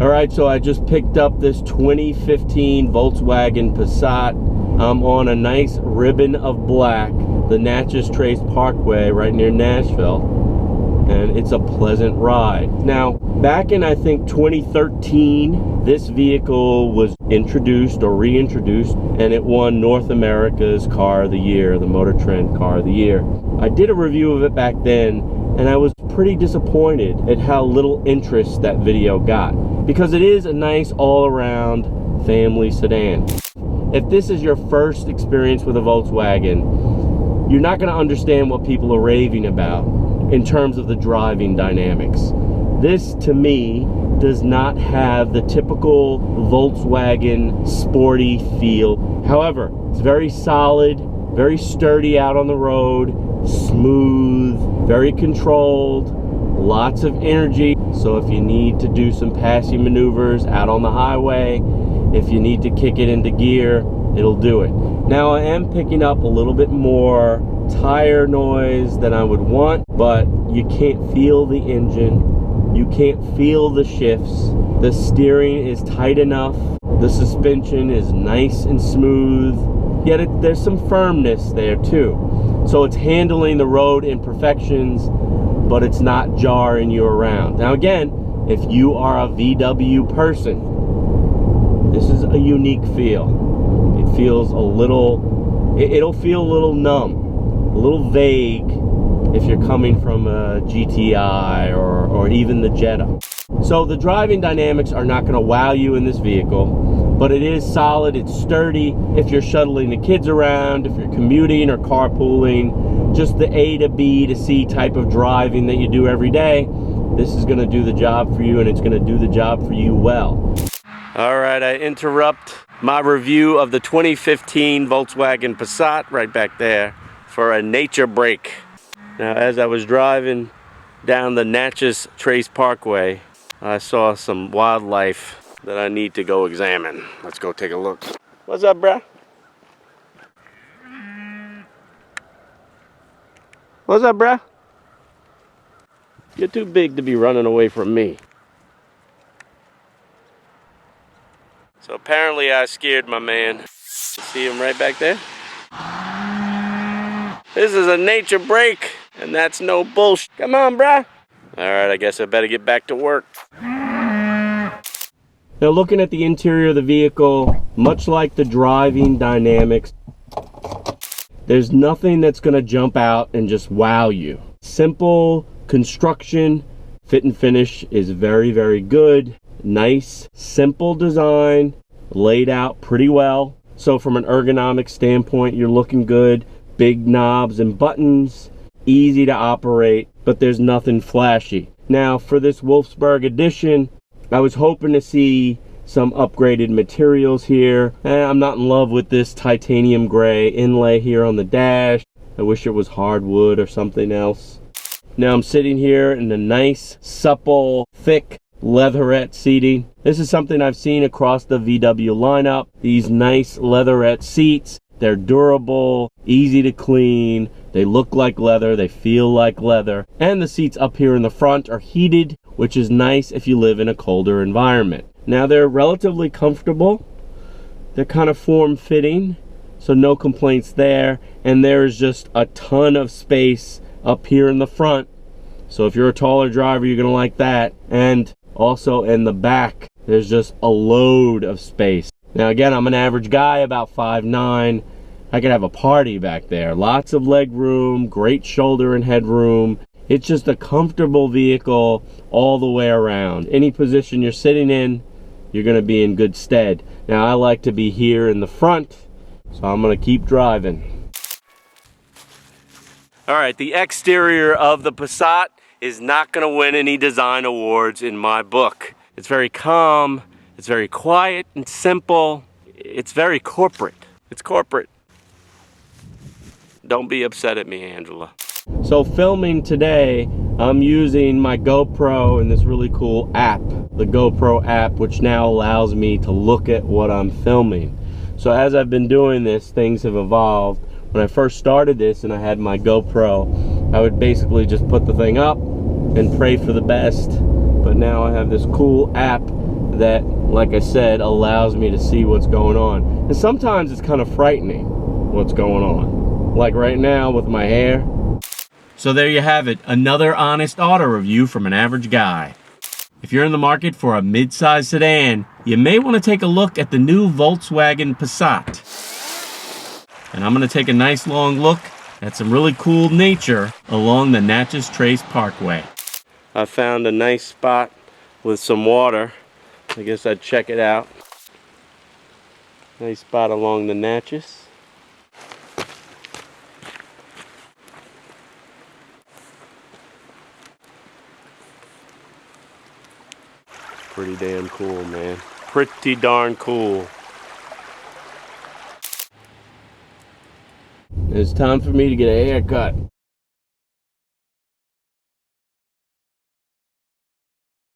All right, so I just picked up this 2015 Volkswagen Passat. I'm on a nice ribbon of black, the Natchez Trace Parkway right near Nashville, and it's a pleasant ride. Now, back in I think 2013, this vehicle was introduced or reintroduced, and it won North America's Car of the Year, the Motor Trend Car of the Year. I did a review of it back then, and I was pretty disappointed at how little interest that video got, because it is a nice all-around family sedan. If this is your first experience with a Volkswagen, you're not going to understand what people are raving about in terms of the driving dynamics. This, to me, does not have the typical Volkswagen sporty feel. However, it's very solid, very sturdy out on the road, smooth, very controlled, lots of energy. So if you need to do some passing maneuvers out on the highway, if you need to kick it into gear, it'll do it. Now, I am picking up a little bit more tire noise than I would want, but you can't feel the engine. You can't feel the shifts. The steering is tight enough. The suspension is nice and smooth. Yet there's some firmness there too. So it's handling the road imperfections, but it's not jarring you around. Now again, if you are a VW person, this is a unique feel. It feels a little, it'll feel a little numb, a little vague if you're coming from a GTI or even the Jetta. So the driving dynamics are not going to wow you in this vehicle, but it is solid, it's sturdy if you're shuttling the kids around, if you're commuting or carpooling, just the A to B to C type of driving that you do every day. This is going to do the job for you, and it's going to do the job for you well. All right, I interrupt my review of the 2015 Volkswagen Passat right back there for a nature break. Now, as I was driving down the Natchez Trace Parkway, I saw some wildlife that I need to go examine. Let's go take a look. What's up, bruh? What's up, bruh? You're too big to be running away from me. So apparently I scared my man. See him right back there? This is a nature break, and that's no bullshit. Come on, bruh. All right, I guess I better get back to work. Now, looking at the interior of the vehicle, much like the driving dynamics, there's nothing that's going to jump out and just wow you. Simple construction, fit and finish is very, very good. Nice, simple design, laid out pretty well. So from an ergonomic standpoint, you're looking good. Big knobs and buttons, easy to operate, but there's nothing flashy. Now, for this Wolfsburg edition, I was hoping to see some upgraded materials here. I'm not in love with this titanium gray inlay here on the dash. I wish it was hardwood or something else. Now I'm sitting here in a nice, supple, thick leatherette seating. This is something I've seen across the VW lineup. These nice leatherette seats. They're durable, easy to clean. They look like leather, they feel like leather. And the seats up here in the front are heated, which is nice if you live in a colder environment. Now they're relatively comfortable. They're kind of form-fitting, so no complaints there. And there's just a ton of space up here in the front. So if you're a taller driver, you're gonna like that. And also in the back, there's just a load of space. Now again, I'm an average guy, about 5'9". I could have a party back there. Lots of leg room, great shoulder and head room. It's just a comfortable vehicle all the way around. Any position you're sitting in, you're gonna be in good stead. Now I like to be here in the front, so I'm gonna keep driving. All right, the exterior of the Passat is not gonna win any design awards in my book. It's very calm. It's very quiet and simple. It's very corporate. It's corporate. Don't be upset at me, Angela. So filming today, I'm using my GoPro and this really cool app, the GoPro app, which now allows me to look at what I'm filming. So as I've been doing this, things have evolved. When I first started this and I had my GoPro, I would basically just put the thing up and pray for the best. But now I have this cool app that, like I said, allows me to see what's going on. And sometimes it's kind of frightening what's going on. Like right now with my hair. So there you have it, another honest auto review from an average guy. If you're in the market for a mid-size sedan, you may want to take a look at the new Volkswagen Passat. And I'm going to take a nice long look at some really cool nature along the Natchez Trace Parkway. I found a nice spot with some water. I guess I'd check it out. Nice spot along the Natchez. Pretty damn cool, man. Pretty darn cool. It's time for me to get a haircut.